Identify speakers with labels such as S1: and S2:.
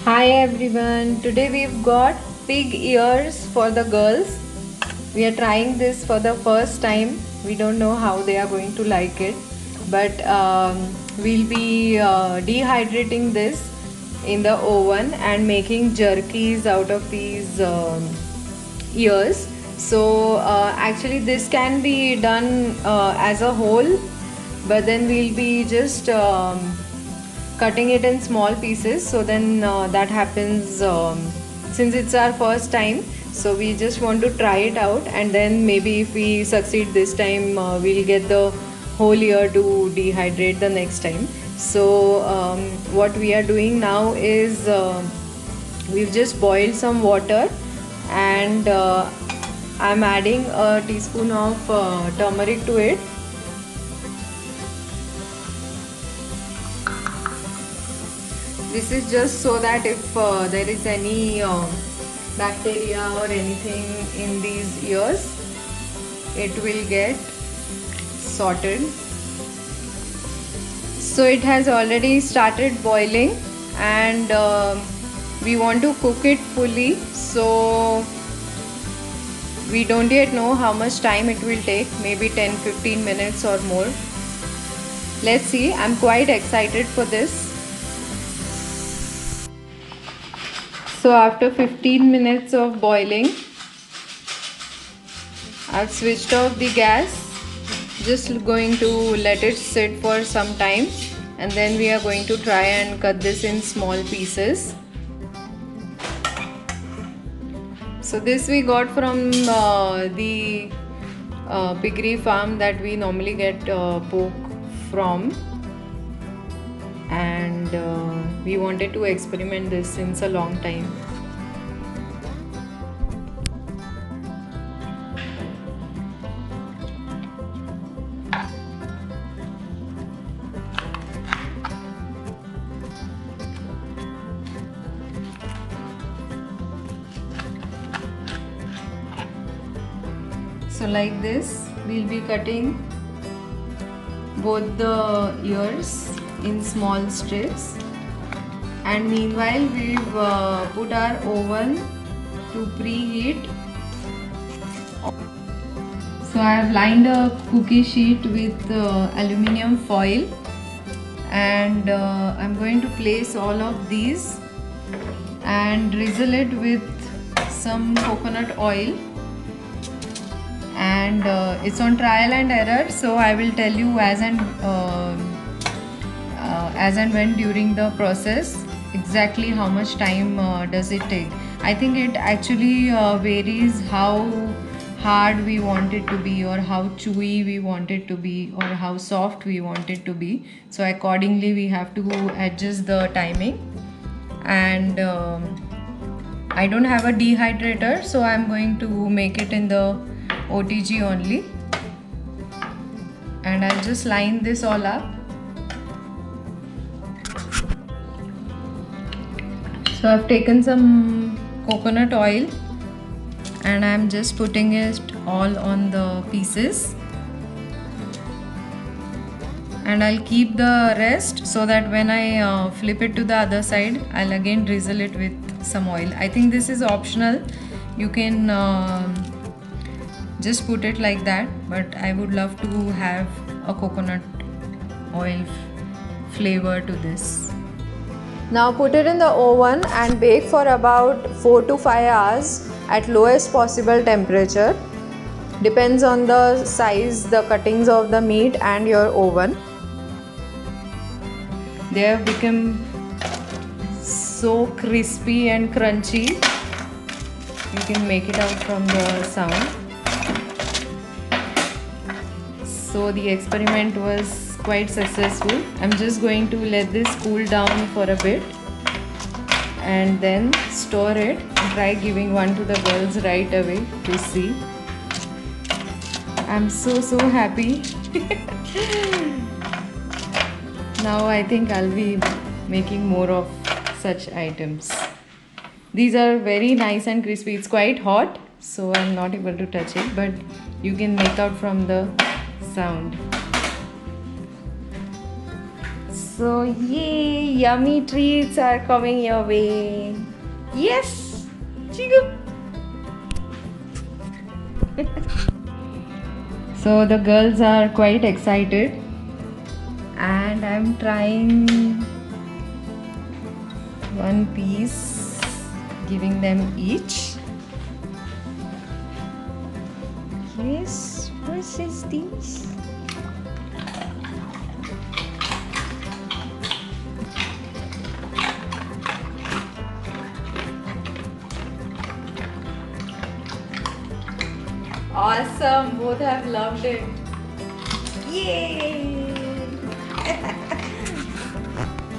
S1: Hi everyone, today we've got pig ears for the girls. We are trying this for the first time. We don't know how they are going to like it, but we'll be dehydrating this in the oven and making jerkies out of these ears. So actually this can be done as a whole, but then we'll be just cutting it in small pieces. So then that happens since it's our first time, so we just want to try it out, and then maybe if we succeed this time, we'll get the whole ear to dehydrate the next time. So what we are doing now is we've just boiled some water, and I'm adding a teaspoon of turmeric to it. This is just so that if there is any bacteria or anything in these ears, it will get sorted. So it has already started boiling, and we want to cook it fully. So we don't yet know how much time it will take, maybe 10-15 minutes or more. Let's see. I'm quite excited for this. So after 15 minutes of boiling, I've switched off the gas. Just going to let it sit for some time, and then we are going to try and cut this in small pieces. So this we got from the piggery farm that we normally get pork from, and we wanted to experiment this since a long time. So like this, we'll be cutting both the ears in small strips, and meanwhile we've put our oven to preheat. So I have lined a cookie sheet with aluminium foil, and I'm going to place all of these and drizzle it with some coconut oil, and it's on trial and error, so I will tell you as and when during the process exactly how much time does it take. I think it actually varies how hard we want it to be, or how chewy we want it to be, or how soft we want it to be. So accordingly we have to adjust the timing. And I don't have a dehydrator, so I'm going to make it in the OTG only, and I'll just line this all up. So I've taken some coconut oil, and I'm just putting it all on the pieces, and I'll keep the rest so that when I flip it to the other side, I'll again drizzle it with some oil. I think this is optional. You can just put it like that, but I would love to have a coconut oil flavor to this. Now put it in the oven and bake for about 4 to 5 hours at lowest possible temperature. Depends on the size, the cuttings of the meat and your oven. They have become so crispy and crunchy. You can make it out from the sound. So the experiment was quite successful. I'm just going to let this cool down for a bit, and then store it and try giving one to the girls right away to see. I'm so happy. Now I think I'll be making more of such items. These are very nice and crispy. It's quite hot, so I'm not able to touch it, but you can make out from the sound. So, yay! Yummy treats are coming your way. Yes! Chigu! So, the girls are quite excited, and I'm trying one piece, giving them each. Yes, what is this? Awesome, both have loved it. Yay!